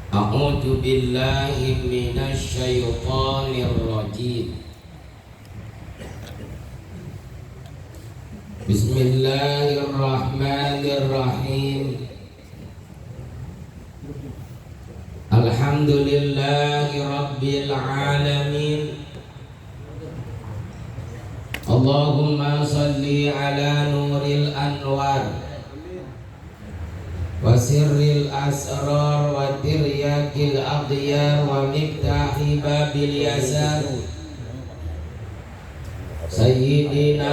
A'udzu billahi minasy syaithanir rajim. Bismillahirrahmanirrahim. Alhamdulillahi rabbil alamin. Allahumma salli ala nuril anwar wa sirril asrar wa tiryakil aghyar wa miftahi babil yasar Sayyidina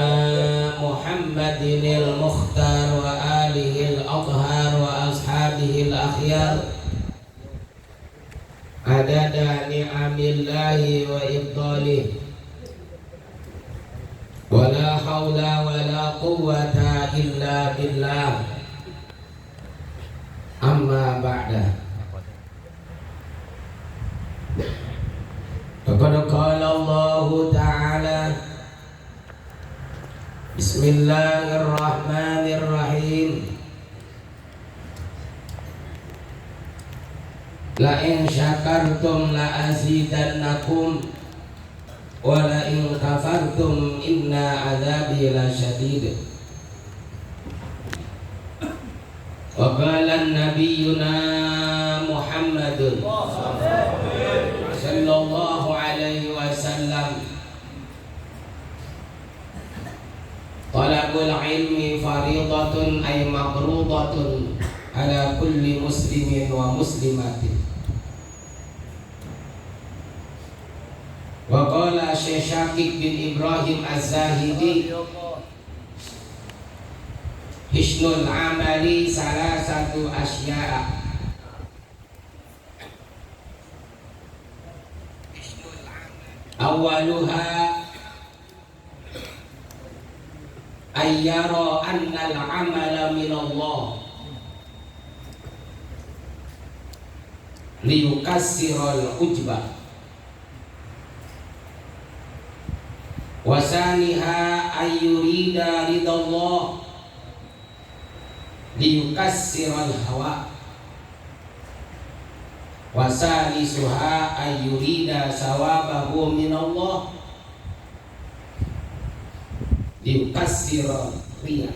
Muhammadinil Mukhtar wa alihil adhar wa ashabihil akhyar adada ni'amillahi wa ibtalih wa la hawla wa la quwwata illa billah. Amma ba'da. Faqad qala Allah Ta'ala Bismillahirrahmanirrahim. La in syakartum la azidannakum wa la in kafartum inna adzabi lasyadid. Wa qala nabiyyuna Muhammadun sallallahu alaihi wasallam talabul ilmi faridatun ay maqrudatun ala kulli muslimin wa muslimatin. Wa qala Syekh Syakik bin Ibrahim Az-Zahidi Hisnul amali salah satu asya'a. Awaluha ayyara annal amala minallah liyukassiral ujbah. Wasaniha ayyurida ridallah liyukassiral hawa. Wasalisuha ayyurida sawabahu minallah liyukassiral riya.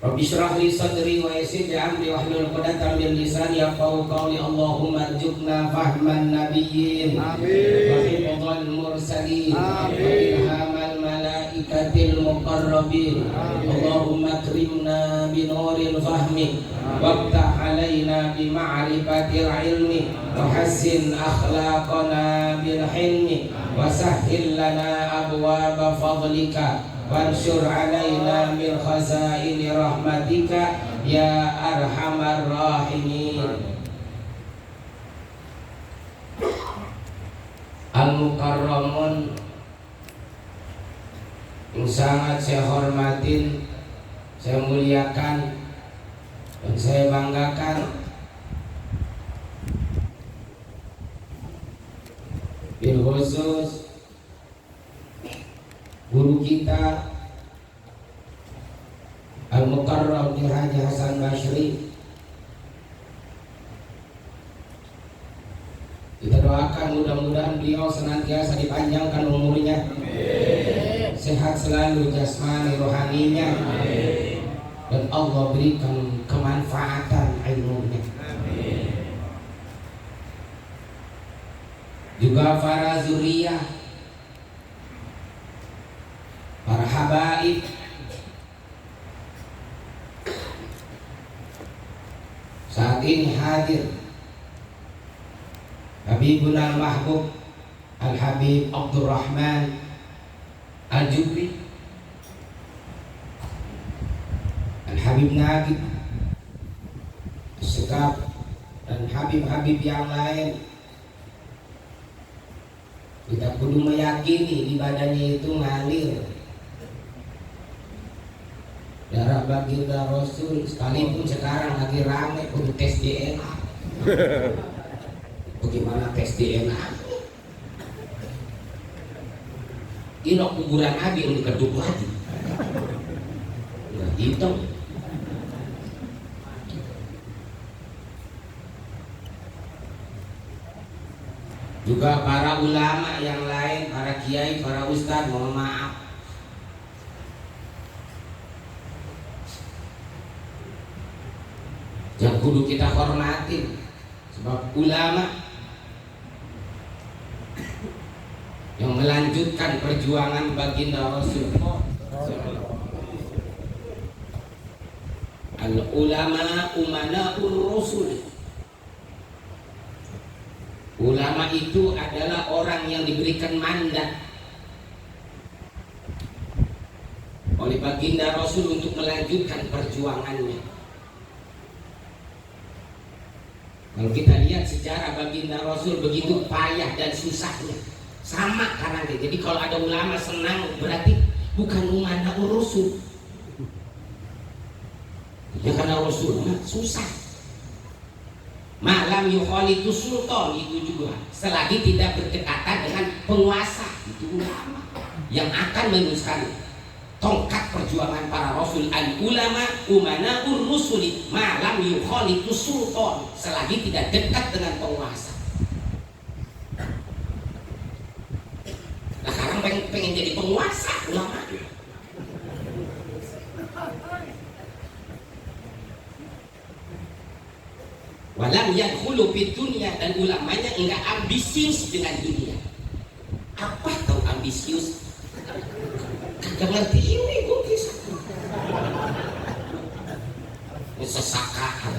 Rabbi shrah li sadri wa yassir li amri wahlul 'uqdatam min lisani yafqahu qawli. Allahumma arzuqna fahman nabiyyin wa hifdzal mursalin wa ilhamal malaikatil muqarrabin. Allahumma akrimna bi nuril fahmi waftah alaina bi ma'rifatil ilmi wa hassin akhlaqana bil hilmi wa sahhil lana abwaaba fadlika wansur alaina min khazaini rahmatika ya arhamar rahimin. Al-Mukarramun yang sangat saya hormatin, saya muliakan dan saya banggakan, bil khusus guru kita Al-Mukarram Haji Hasan Basri. Kita doakan mudah-mudahan beliau senantiasa dipanjangkan umurnya, sehat selalu jasmani rohaninya, dan Allah berikan kemanfaatan ilmunya. Juga para zuriyah, para habaib, saat ini hadir Habibuna Mahbub Al-Habib Abdurrahman Al-Jubri, Al-Habib Nagib Sekap, dan Habib-Habib yang lain. Kita kudu meyakini ibadahnya itu ngalir darah baginda Rasul, sekalipun sekarang lagi rame kudu tes DNA. Bagaimana tes DNA? Ini kuburan Nabi yang dikeduk lagi. Nah, itu Juga para ulama yang lain, para kiai, para ustadz, mohon maaf, yang kudu kita hormatin. Sebab ulama yang melanjutkan perjuangan baginda Rasul. Al ulama umana'ur rasul. Ulama itu adalah orang yang diberikan mandat oleh baginda Rasul untuk melanjutkan perjuangannya. Kalau kita lihat sejarah baginda Rasul begitu payah dan susahnya, sama karena jadi kalau ada ulama senang berarti bukan umana Rasul. Ya karena Rasul susah. Malam yukhalitu sultan itu juga selagi tidak berdekatan dengan penguasa, itu ulama yang akan meneruskan tongkat perjuangan para rasul. Al ulama umana'ur rusuli malam yukhalitu sultan, selagi tidak dekat dengan penguasa. Nah sekarang pengen jadi penguasa ulama. Walam yadkhulu fid dunya, dan ulamanya enggak ambisius dengan dunia. Apa tahu ambisius? Kagak ngerti ini gue kisah. Sesakaan.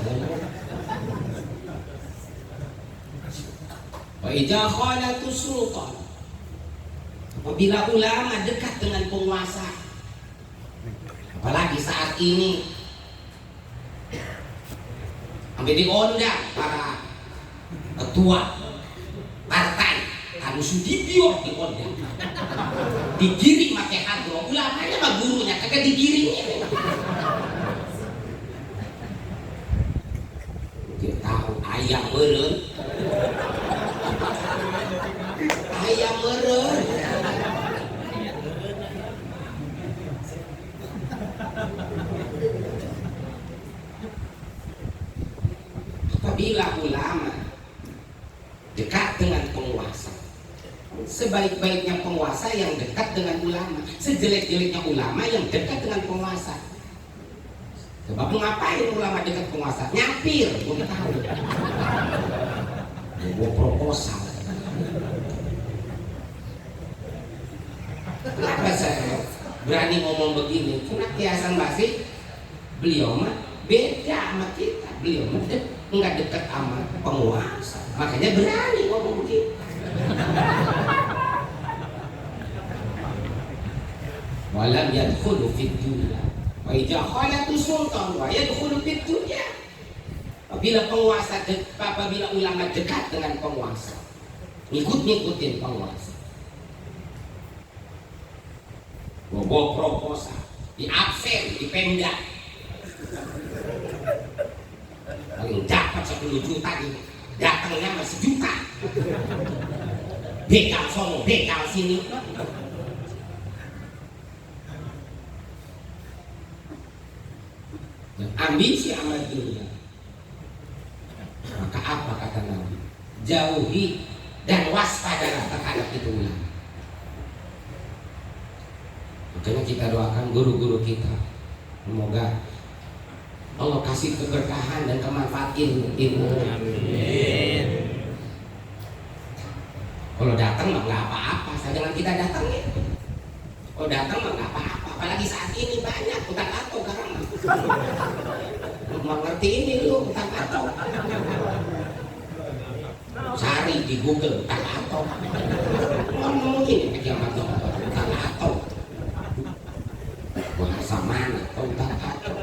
Wa idza khalatu sultan, apabila ulama dekat dengan penguasa, apalagi saat ini sampai diundang para ketua partai Anu Sudibyo, diundang digiring pakai hadro, ulamanya mah gurunya kagak digiringnya. Dia tahu ayam meureun, ayam meureun. Apabila ulama dekat dengan penguasa, sebaik-baiknya penguasa yang dekat dengan ulama, sejelek-jeleknya ulama yang dekat dengan penguasa. Sebab ngapain ulama dekat penguasa? Nyampir, gue tahu. Gue proposal. Kenapa saya berani ngomong begini? Karena Ki Hasan Basri, beliau mah beda sama kita. Beliau mah enggak dekat sama penguasa, makanya berani ngomong begitu. Walam yadkhulu fid dunya wa idza khalatu sultan wa yadkhulu fid dunya. Apabila penguasa, apabila ulama dekat dengan penguasa, ngikutin penguasa, bobo proposal, di absen, di pemda, paling dapat 10 juta ini, datangnya masih juta. Bekal sono, bekal sini. Dan ambisi amat dunia. Maka apa kata Nabi? Jauhi dan waspadalah terhadap itu ulama. Makanya kita doakan guru-guru kita, semoga Allah kasih keberkahan dan kemanfaatan ilmu. Amin. Kalau datang mah nggak apa-apa, jangan kita datangin. Kalau datang mah nggak apa-apa, apalagi saat ini banyak utang atau sekarang. Lu mau ngerti ini lu utang atau? Cari di Google utang atau. Ngomongin aja sama utang atau. Bahasa mana utang atau?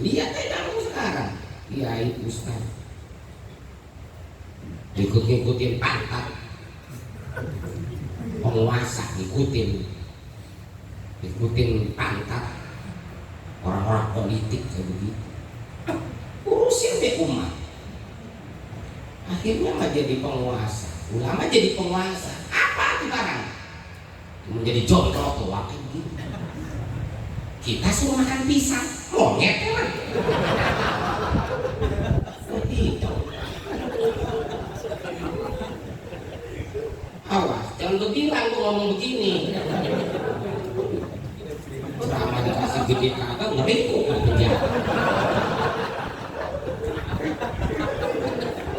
Lihat aja kamu sekarang, kiai ustaz ngikutin pantat penguasa, ngikutin pantat orang-orang politik kayak begitu. Urusin deh umat, akhirnya mah jadi penguasa, ulama jadi penguasa. Apa sekarang? Menjadi jontrok tuh wakil gitu. Kita suruh makan pisang, monyet kan? kan lu bilang gua ngomong begini. Pertama dikasih gede kagak ngeri kok penjara.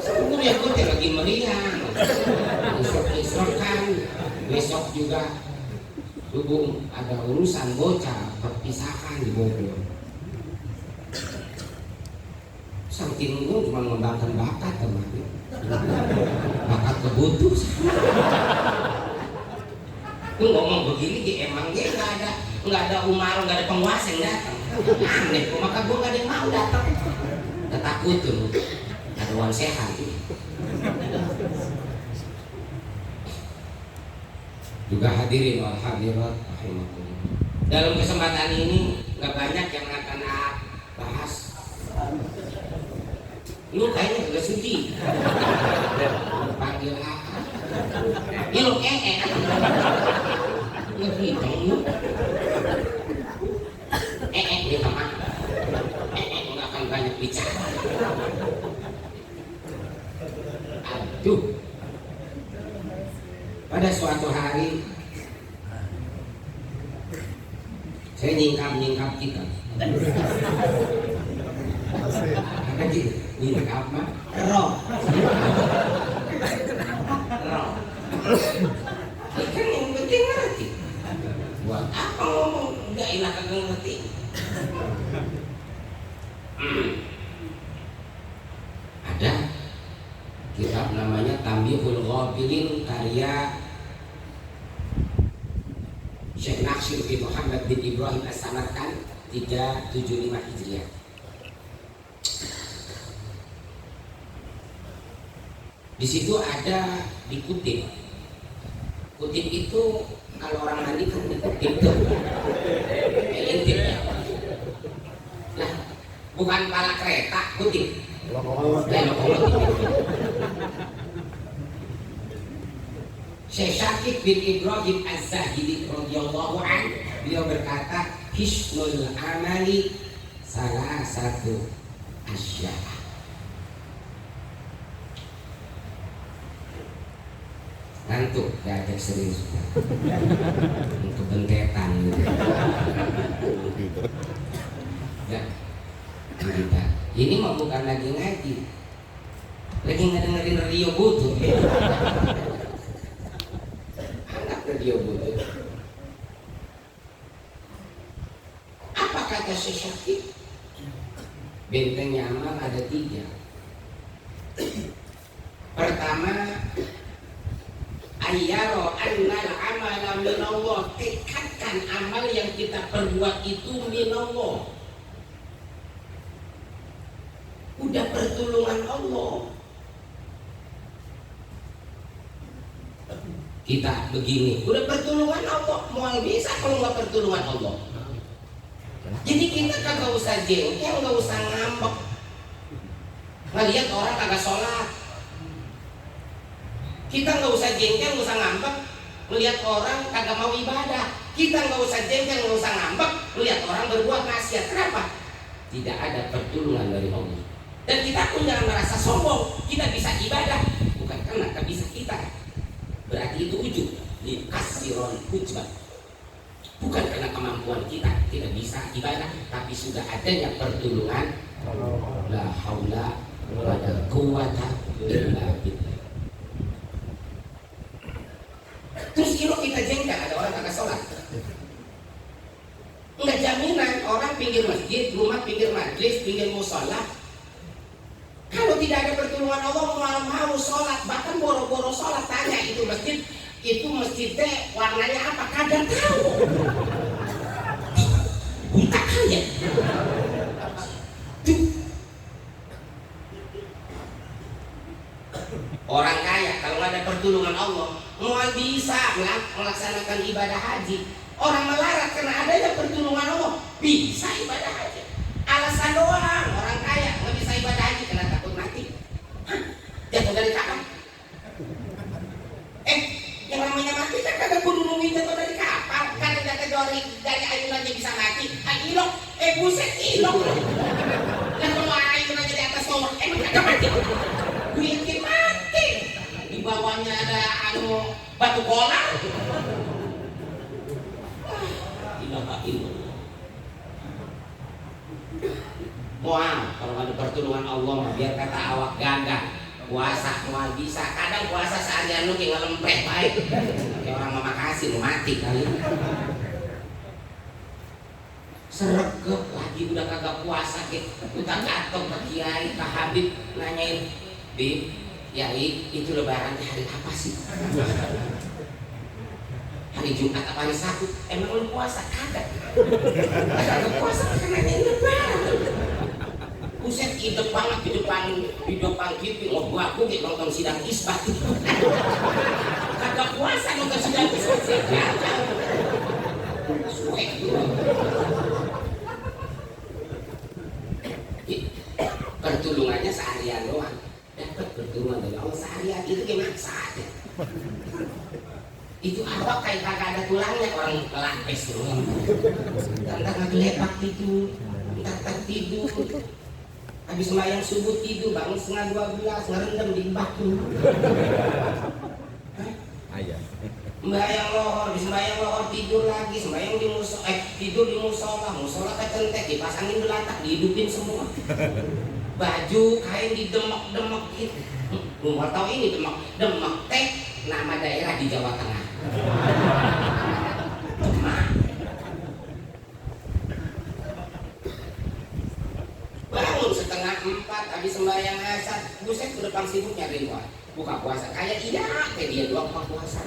Sebenarnya gue lagi meriang, isok-isokan, besok juga hubung ada urusan bocah perpisahan di Bogor. Saking gue cuma mengembangkan bakat teman, bakat kebutuh. Gue ngomong begini, emang dia nggak ada umar, nggak ada penguasa yang datang. Aneh, maka gue nggak ada yang mau datang. Takut tuh, ada uang sehat. Juga hadirin wal hadirat rahimakumullah. Dalam kesempatan ini nggak banyak yang akan bahas. Lu kayaknya gak suci. Panggil apa? Lu ngehitung lu. Dia teman. Nggak akan banyak bicara. Aduh. Pada suatu hari saya nyingkap kita. Apa sih? Nyingkap apa? Roh. Kan yang penting ngerti. Buat apa ngomong? Nggak enak kagak ngerti. Ada kitab namanya Tambihul Ghafilin karya Syekh Naksir bin Muhammad bin Ibrahim As-Samarkand 375 Hijriah. Di situ ada dikutip. Kutip itu kalau orang mandi kan dikutip tuh. Intip ya. Nah, bukan pala kereta, kutip. Syekh Syakib bin Ibrahim Az-Zahidi radhiyallahu anhu beliau berkata, hisnul amali salah satu asya. Ngantuk, diajak serius untuk bentetan ya, kita ini mah bukan lagi ngaji, lagi ngedengerin radio butut. Anak radio butut. Apa kata Syekh Syakib? Bentengnya amal ada 3. Pertama, ayyaro annal amala minallah, tekadkan amal yang kita perbuat itu minallah, udah pertolongan Allah. Kita begini udah pertolongan Allah, mau bisa kalau nggak pertolongan Allah. Jadi kita kagak usah jengkel, nggak usah ngambek ngelihat orang kagak sholat. Kita nggak usah jengkel, nggak usah ngambek melihat orang kagak mau ibadah. Kita nggak usah jengkel, nggak usah ngambek melihat orang berbuat maksiat. Kenapa? Tidak ada pertolongan dari Allah. Dan kita pun jangan merasa sombong. Kita bisa ibadah bukan karena bisa kita. Berarti itu ujub, likasiron ujbah. Bukan karena kemampuan kita tidak bisa ibadah, tapi sudah adanya pertolongan. La haula wala quwata illa billah. Terus kalau kita jengkel ada orang kagak sholat, enggak jaminan orang pinggir masjid, rumah pinggir majlis, pinggir musola, kalau tidak ada pertolongan Allah mau sholat, bahkan boro-boro sholat, tanya itu masjid teh warnanya apa, kadang tahu. Buta kaya. Orang kaya kalau nggak ada pertolongan Allah mau bisa melaksanakan ibadah haji. Orang melarat karena adanya pertolongan Allah bisa ibadah haji. Alasan doang orang kaya nggak bisa ibadah haji karena takut mati. Jatuh dari kapal. Yang namanya mati kan kagak kudu nungguin jatuh dari kapal. Karena jatuh dari ayunannya bisa mati. Ilok, buset ilok. Dan kalau ayunannya di atas tower, emang kagak mati. Gue yakin mati. di bawahnya ada batu kolar. Mual kalau ada pertolongan Allah mah biar kata awak gagah puasa mual bisa. Kadang puasa seharian lu kayak ngelempet baik kayak orang mama kasih mati kali. Sergep lagi udah kagak puasa kayak udah gatok ke kiai ke Habib nanyain, Bib, Yai itu lebaran hari apa sih? Hari Jumat apa hari Sabtu? Emang lu puasa? Kagak. Kagak puasa karena ini lebaran. Buset hidup banget di depan TV ngobrol aku gitu nonton sidang isbat. Kagak puasa nonton sidang isbat. Suek pertulungannya seharian doang. Dapat pertolongan dari Allah seharian itu gimana saja. Itu apa kayak kagak ada tulangnya orang pelapis doang. Entar ngelepak tidur, entar tidur. Habis sembahyang subuh tidur bangun setengah 12 ngerendam di batu. Sembahyang lohor, sembahyang lohor tidur lagi, sembahyang di tidur di musola kecentek dipasangin belatak dihidupin semua. Baju kain didemek-demekin. Lu mau tahu ini demek teh nama daerah di Jawa Tengah. Demak. Bangun setengah 4 habis sembahyang asar, buset ke depan sibuk nyari buka puasa. Kayak dia doang buka puasa.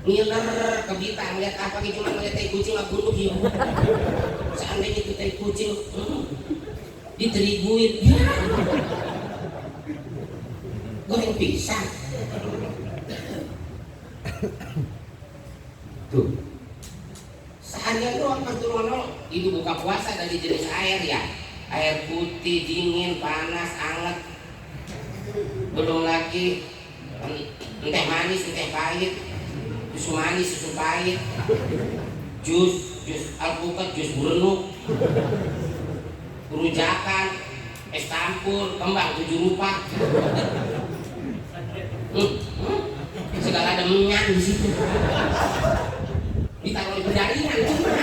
Ngiler ke Bintang ngeliat apa gitu, cuma ngeliat tai kucing nggak bunuh dia. Seandainya itu tai kucing diteriguin, ya. Goreng pisang. Tuh. Seharian doang pertolongan itu buka puasa dari jenis air ya. Air putih, dingin, panas, anget. Belum lagi teh manis, teh pahit, susu manis, susu pahit, jus alpukat, jus burenuk, rujakan, es campur, kembang 7 rupa. Segala ada menyan di situ. Ditaruh di penjaringan cuma.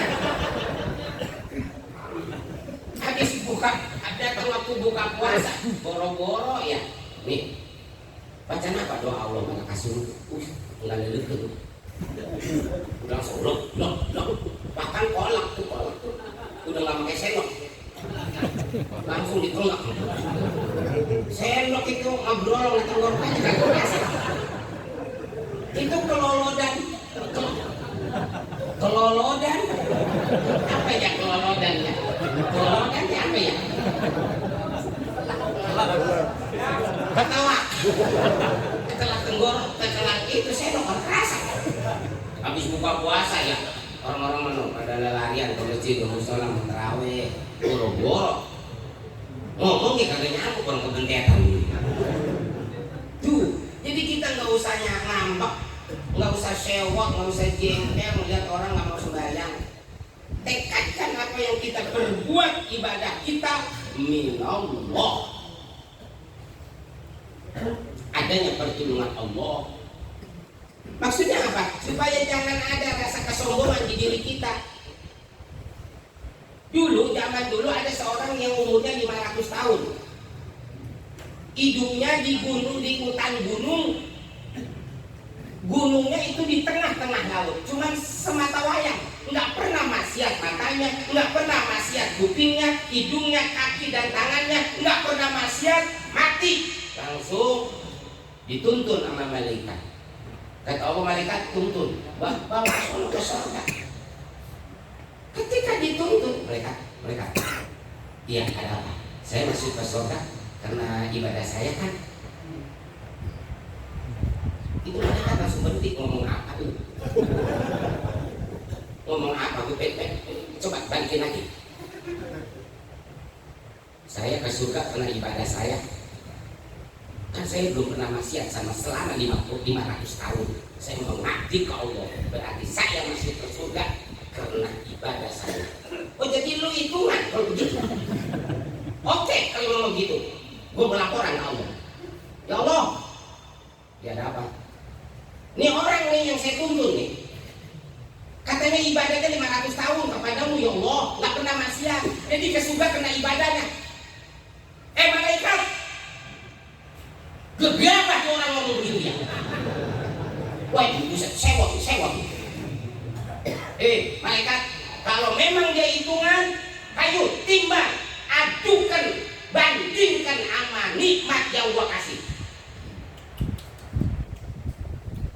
Habis datang waktu buka puasa, boro-boro ya. Nih, bacaan apa doa Allah mana kasih udah lelek tuh. Udah langsung blok. Bahkan kolak tuh. Udah nggak pakai sendok. Langsung ditolak. Sendok itu ngobrol nggak tenggorokannya kan biasa. Itu kelolodan. Apa ya kelolodannya? Kelolodannya apa ya? Ketawa. Setelah tenggorok, setelah itu saya nggak kerasa. Habis buka puasa ya, orang-orang mana pada larian ke masjid, ke musola, tarawih, boro-boro. Ngomong ya kagak nyambung orang kebentetan. Tuh, jadi kita nggak usah ngambek, nggak usah sewot, nggak usah jengkel melihat orang nggak mau sembahyang. Tekadkan apa yang kita berbuat ibadah kita minallah. Adanya pertolongan Allah. Maksudnya apa? Supaya jangan ada rasa kesombongan di diri kita. Zaman dulu ada seorang yang umurnya 500 tahun. Hidupnya di hutan gunung. Gunungnya itu di tengah-tengah laut. Cuman semata wayang. Nggak pernah maksiat matanya, nggak pernah maksiat kupingnya, hidungnya, kaki dan tangannya, nggak pernah maksiat, mati. Langsung dituntun sama malaikat. Kata Allah, malaikat tuntun, bawa sono ke surga. Ketika dituntun, mereka, iya ada apa? Saya masuk ke surga karena ibadah saya kan. Itu malaikat langsung berhenti ngomong apa tuh? Ngomong apa tuh? Coba balikin lagi. Saya ke surga karena ibadah saya. Kan saya belum pernah maksiat sama selama 500 tahun. Saya mengabdi ke Allah. Berarti saya masuk ke surga karena ibadah saya. Oh jadi lu hitungan kalau begitu. Oke kalau ngomong gitu, gue melaporan ke Allah. Ya Allah, jadi ke surga kena ibadahnya. Malaikat gegabah tuh orang ngomong begitu ya. Wah itu bisa sewot. Malaikat kalau memang dia hitungan, ayo timbang, adukan, bandingkan sama nikmat yang gua kasih.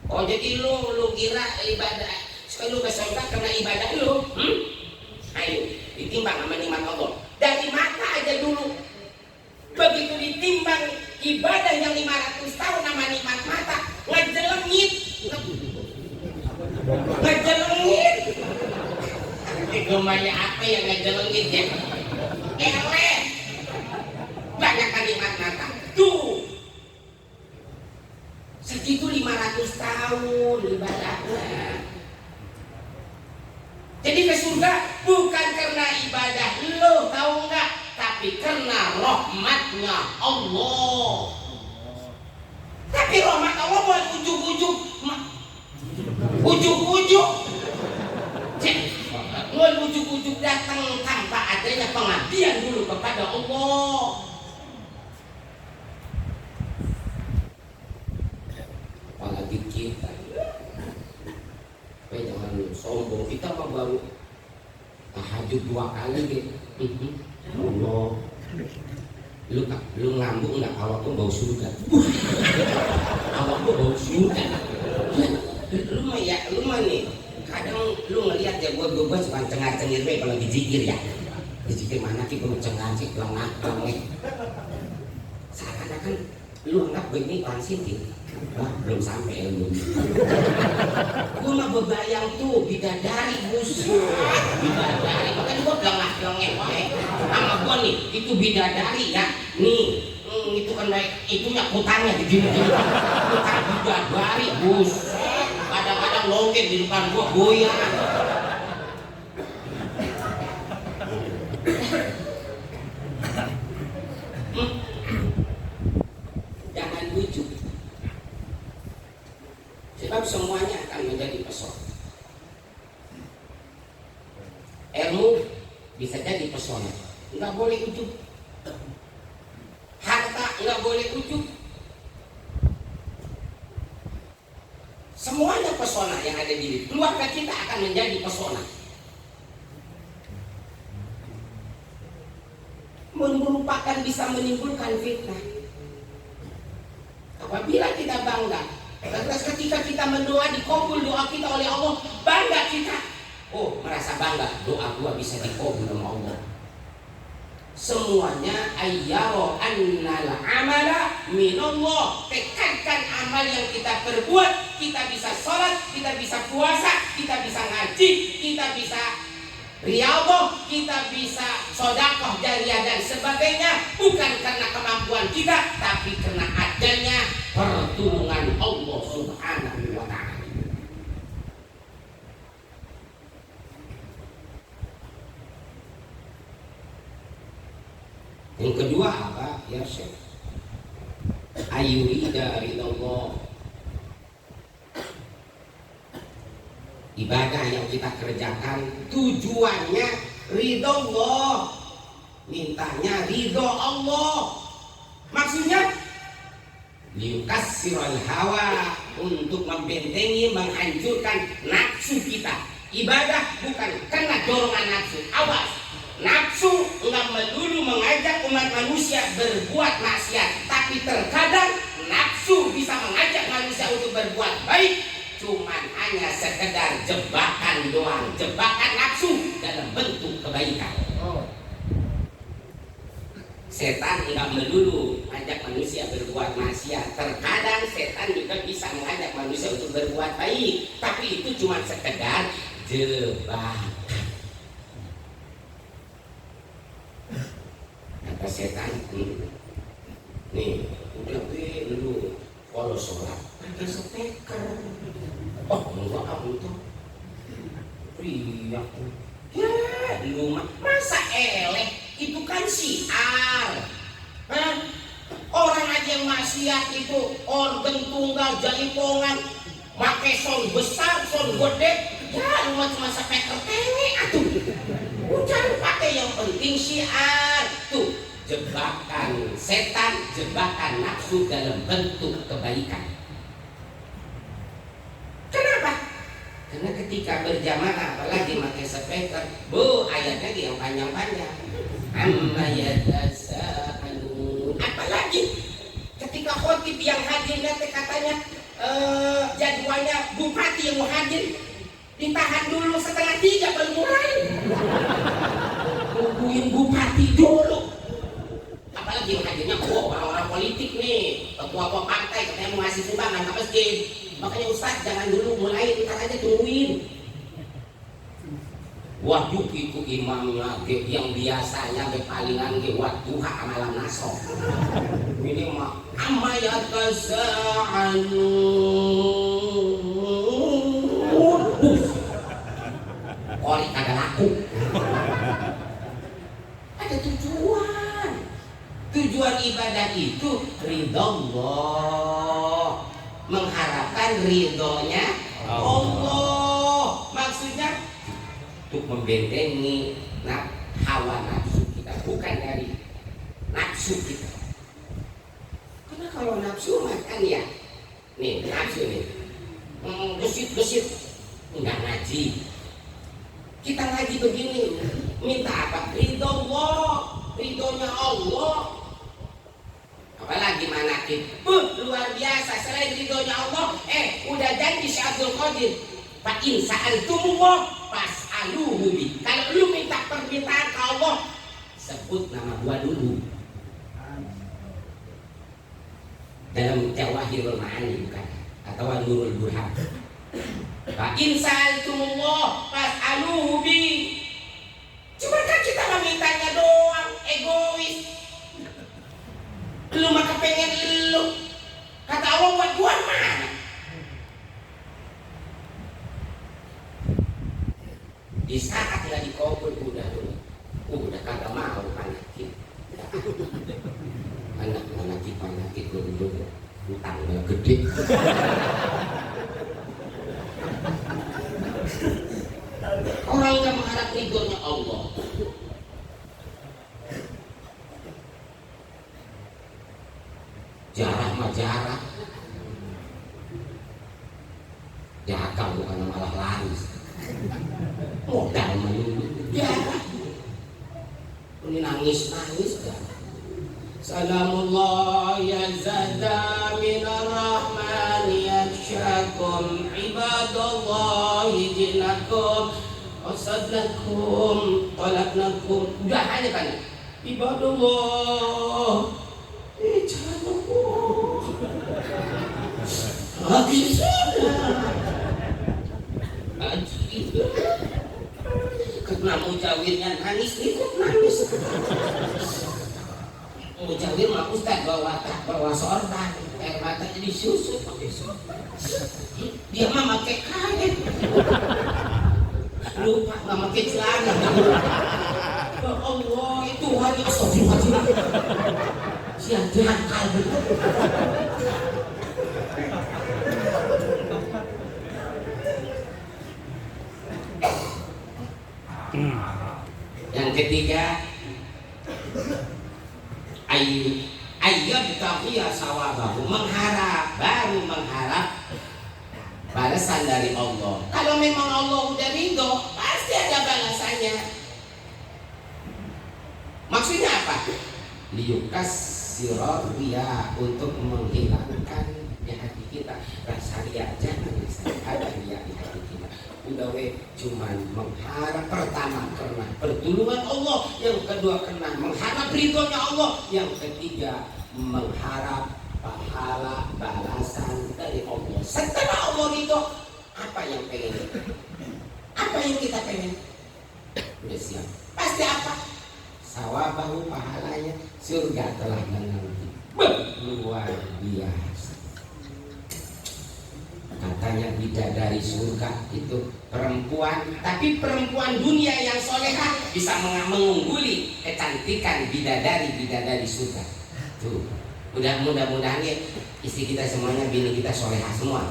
Oh jadi lu kira ibadah, sekali lu ke surga karena ibadah lu, ayo ditimbang sama nikmat Allah. Dari mata aja dulu, begitu ditimbang ibadah yang 500 tahun sama nikmat mata, ngejelengit. Lumayan apa yang ngejelengit ya? Eleh, banyak kan nikmat mata. Tuh, segitu 500 tahun ibadahnya. Jadi ke surga bukan karena ibadah lo, tahu nggak? Tapi karena rahmatnya Allah. Tapi rahmat Allah buat ujuk-ujuk. Mau ujuk-ujuk datang tanpa adanya pengabdian dulu kepada Allah. Apalagi kita, jangan sombong. Kita mah baru tahajud 2 kali gitu. Allah, lu ngambuk nggak? Awak tuh bau surga. Awak tuh bau surga. Lu mah nih. Kadang lu ngelihat ya gue suka cengar-cengir kalau dizikir ya. Dizikir mana sih gue cengar-cengir lengak-lengek. Seakan-akan lu anggap gue ini pansin gitu. Wah belum sampai lu. Gue mah bebayang tuh bidadari bus. Bidadari makanya gue lengak-lengek sama gue nih itu bidadari ya. Nih itu kan baik itunya kutannya begini-gini. Kutan bidadari bus. Kadang-kadang longket di depan gua goyang. Jangan bujuk. Sebab semuanya akan menjadi pesona. Ilmu bisa jadi pesona. Enggak boleh ujuk. Harta enggak boleh ujuk. Semuanya pesona yang ada di diri. Keluarga kita akan menjadi pesona. Merupakan bisa menimbulkan fitnah. Apabila kita bangga, terus ketika kita mendoa dikabul doa kita oleh Allah, bangga kita. Oh, merasa bangga doa gua bisa dikabul oleh Allah. Semuanya ayyaro annal amala minallah. Tekankan amal yang kita perbuat. Kita bisa sholat, kita bisa puasa, kita bisa ngaji, kita bisa riyadhah, kita bisa sedekah jariyah dan sebagainya. Bukan karena kemampuan kita, tapi karena adanya pertolongan Allah Subhanahu wa ta'ala. Yang kedua apa? Ya Syekh, ayurida ridallah. Ibadah yang kita kerjakan tujuannya ridallah, mintanya ridho Allah. Maksudnya liyukassiral hawa, untuk membentengi, menghancurkan nafsu kita. Ibadah bukan karena dorongan nafsu. Awas, nafsu enggak melulu mengajak umat manusia berbuat maksiat, tapi terkadang nafsu bisa mengajak manusia untuk berbuat baik, cuman hanya sekedar jebakan doang, jebakan nafsu dalam bentuk kebaikan. Setan enggak melulu mengajak manusia berbuat maksiat, terkadang setan juga bisa mengajak manusia untuk berbuat baik, tapi itu cuma sekedar jebakan. Kata setan, nih udah lu kalau sholat pakai speaker. Oh enggak kamu tuh riak. Ya lu masa eleh, itu kan siar. Orang aja yang maksiat itu organ tunggal jaipongan, pakai sound besar, sound gede. Ya lu cuma speaker tenge atuh. Jangan pakai yang penting syiar. Tuh jebakan setan, jebakan nafsu dalam bentuk kebaikan. Kenapa? Karena ketika berjamaah, apalagi pakai speaker, ayatnya yang panjang-panjang. Amma yatasaalun. Apalagi ketika khotib yang hadirnya katanya jadwalnya bupati yang mau hadir, ditahan dulu 2:30 baru mulai. Tungguin bupati dulu. Apalagi yang hadirnya orang-orang politik nih, ketua partai katanya mau ngasih sumbangan ke masjid. Makanya Ustaz jangan dulu mulai, ntar aja tungguin. Waduh itu imamnya yang biasanya palingan waduha malam naso. Ini mah amma yatasaalun. Kori kagak laku. Ada tujuan. Tujuan ibadah itu ridha Allah, mengharapkan ridhonya Allah. Maksudnya untuk membentengi hawa nafsu kita, bukan dari nafsu kita. Karena kalau nafsu makan ya, nih nafsu nih, gesit-gesit, enggak ngaji. Kita ngaji begini, minta apa? Ridho Allah, ridhonya Allah. Apalagi manakib, luar biasa. Selain ridhonya Allah, udah janji Syekh Abdul Qadir, fa in sa'altumullah fas'aluhu bi. Kalau lu minta permintaan ke Allah, sebut nama gua dulu. Dalam Jawahirul Ma'ani bukan, atau Nurul Burhan. Fa in sa'altumullah fas'aluhu bi. Cuma kan kita memintanya doang, egois. Lu mah kepengen lu. Kata Allah buat gua mana? Di saat nggak dikabul udah kagak mau panakin. Panakin gue dulu utangnya gede. Orang yang mengharap ridhonya Allah. Jarah mah jarah. Dagang bukan malah laris. Modal menunggu. Jarah. Ini nangis kan. Salamullah ya zada minar rahmani yakshakum ibadallahi jinakum wasadnakum qalabnakum. Udah aja kan ibadallah jinakum karena mujawirnya nangis ikut nangis. Mujawir mah ustaz bawa sorban, air mata jadi susu pakai sorban. Dia mah pakai kain, lupa nggak pakai celana. Ya Allah itu hari astagfirullahaladzim. Siang-siang kalbu. Yang ketiga, ayyab taqiya sawabahu, mengharap balasan dari Allah. Kalau memang Allah udah ridho, pasti ada balasannya. Maksudnya apa? Liyukas siroriya, untuk menghilangkan di hati kita rasa riya. Jangan ada riya di hati kita. Udah cuman mengharap, pertama karena pertolongan Allah, yang kedua karena mengharap ridhonya Allah, yang ketiga mengharap pahala balasan dari Allah. Setelah Allah ridho, apa yang pengen? Apa yang kita pengen? Udah siap. Pasti apa? Sawabahu, pahalanya surga telah menanti. Luar biasa. Katanya bidadari surga itu perempuan, tapi perempuan dunia yang solehah bisa mengungguli kecantikan bidadari surga. Tuh, mudah-mudahan ya istri kita semuanya, bini kita solehah semua.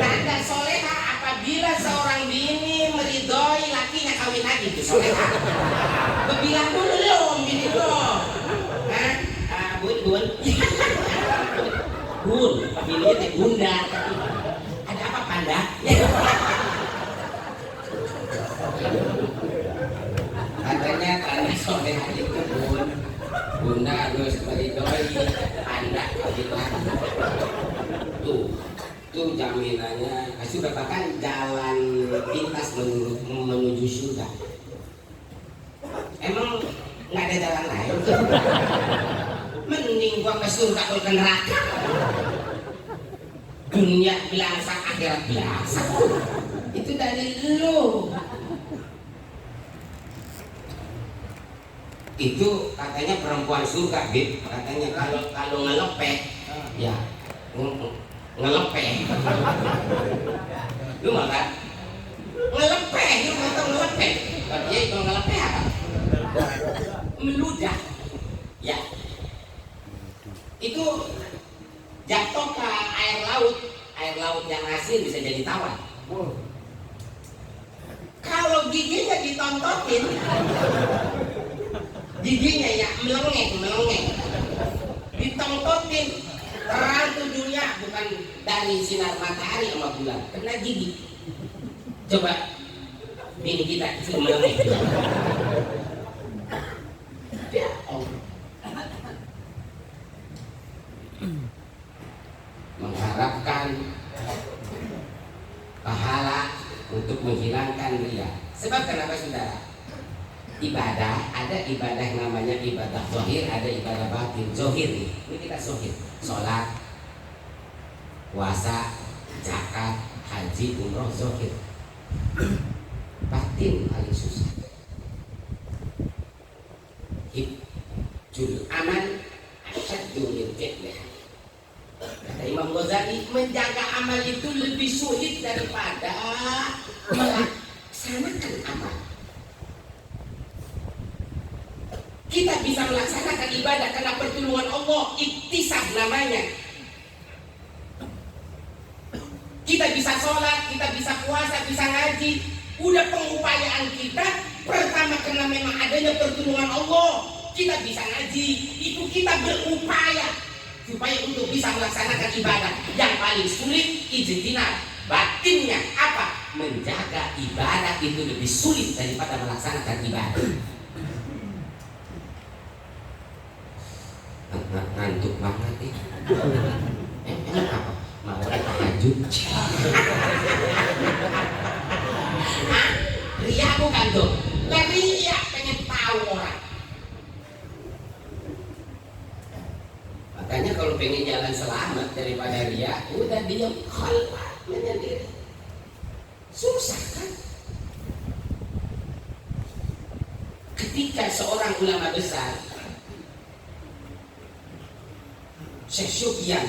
Tanda solehah apabila seorang bini meridhoi lakinya kawin lagi, itu solehah. Bilang dulu belum ini belum. Hah? Bun. Bun, ini teh bunda. Ada apa panda? Katanya karena sore hari itu bunda harus meridoi panda kabilan. Tuh jaminannya. Sudah bahkan jalan pintas menuju surga. Emang nggak ada jalan lain? Mending gua ke surga atau ke neraka. Dunia biasa, akhirat biasa. Itu dari lu. Itu katanya perempuan surga, Bib. Katanya kalau ngelepek, ya ngelepek. Lu makan? Ngelepek, lu nggak tahu ngelepek? Dia itu ngelepek apa? Meludah. Ya. Itu jatuh ke air laut yang asin bisa jadi tawar. Kalau giginya ditontokin, giginya ya melengeng, ditontokin terang tuh dunia, bukan dari sinar matahari sama bulan, kena gigi. Coba bini kita itu melengeng. Ya Allah. Mengharapkan pahala untuk menghilangkan ria. Sebab kenapa saudara? Ibadah, ada ibadah yang namanya ibadah zahir, ada ibadah batin. Zahir ini kita zahir, sholat, puasa, zakat, haji, umroh, zahir. Batin paling susah. Hibjul aman asyaddu min fi'liha. Kata Imam Ghazali, menjaga amal itu lebih sulit daripada melaksanakan amal. Kita bisa melaksanakan ibadah karena pertolongan Allah, iktisab namanya. Kita bisa sholat, kita bisa puasa, bisa ngaji. Udah pengupayaan kita, pertama karena memang adanya pertolongan Allah, kita bisa ngaji. Itu kita berupaya supaya untuk bisa melaksanakan ibadah. Yang paling sulit ijtinab, batinnya apa? Menjaga ibadah itu lebih sulit daripada melaksanakan ibadah. Ngantuk banget nih. Emang apa? Mau tahajud? Ria bukan tuh. Ria pengen tahu orang. Makanya kalau pengen jalan selamat daripada ria, udah diam, khalwat menyendiri. Susah kan? Ketika seorang ulama besar, Syekh Sufyan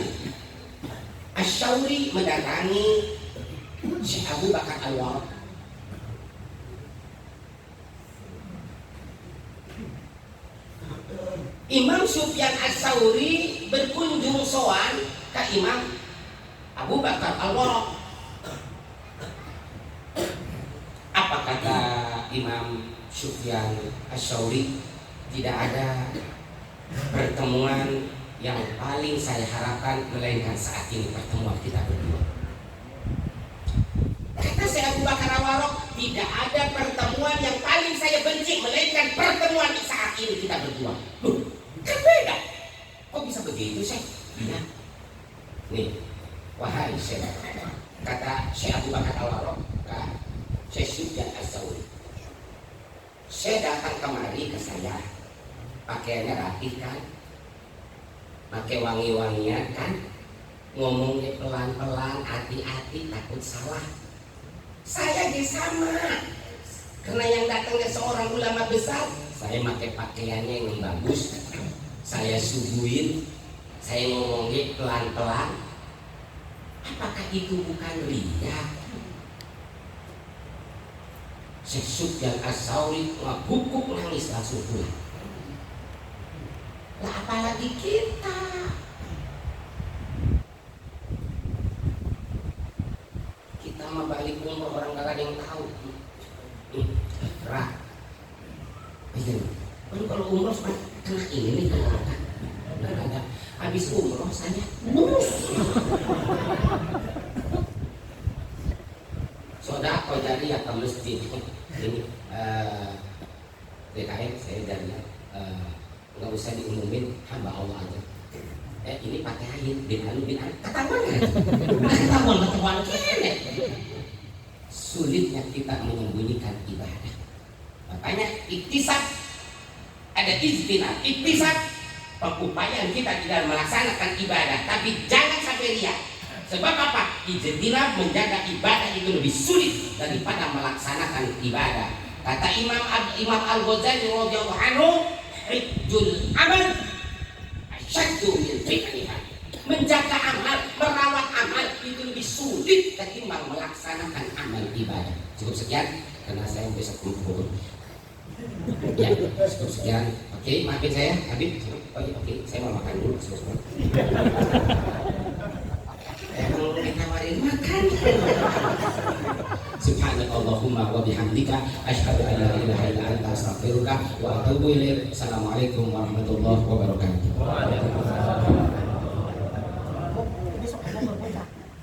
Asy-Syauri mendatangi Syekh Abu Bakar Al-Warraq. Imam Sufyan Asy-Syauri berkunjung sowan ke Imam Abu Bakar Al-Warraq. Apa kata Imam Sufyan Asy-Syauri? Tidak ada pertemuan yang paling saya harapkan melainkan saat ini pertemuan kita berdua. Kata Syekh Abu Bakar Al-Warraq, tidak ada pertemuan yang paling saya benci melainkan pertemuan saat ini kita berdua. Kan beda. Kok bisa begitu, Syekh? Iya. Nih, wahai Syekh, kata Syekh Abu Bakar Al-Warraq ke Syekh Sufyan Asy-Syauri, saya datang kemari ke saya, pakaiannya rapi kan, pakai wangi-wangian kan, ngomongnya pelan-pelan, hati-hati, takut salah. Saya juga sama, karena yang datangnya seorang ulama besar, saya pakai pakaiannya yang bagus, saya suguhin, saya ngomongnya pelan-pelan. Apakah itu bukan ria? Syekh Sufyan Asy-Syauri ngabukuk nangis langsung pulang. Lah apalagi kita. Kita mah balik umroh orang gak ada yang tahu. Rak. Iya. Kalau umroh kena ini nih kena ada. Habis umroh saya bus. Sodako jadi ya ke masjid ini DKM saya jadi nggak usah diumumin, hamba Allah aja. Ini pakai air bin ketahuan kene. Sulitnya kita menyembunyikan ibadah. Makanya iktisad ada istinad, iktisad pengupayaan kita di dalam melaksanakan ibadah, tapi jangan sampai ria. Sebab apa? Ijtinab menjaga ibadah itu lebih sulit daripada melaksanakan ibadah. Kata Imam Al-Ghazali radhiyallahu anhu, hifdzul amal asyaddu min fi'liha. Menjaga amal, merawat amal itu lebih sulit ketimbang melaksanakan amal ibadah. Cukup sekian karena saya besok kumpul. Ya, cukup sekian. Oke, maafin saya, Habib. Oke, saya mau makan dulu. Emang ditawarin makan. Subhanallahumma wa bihamdika asyhadu an la ilaha illa anta astaghfiruka wa atubu ilaik. Assalamualaikum warahmatullahi wabarakatuh.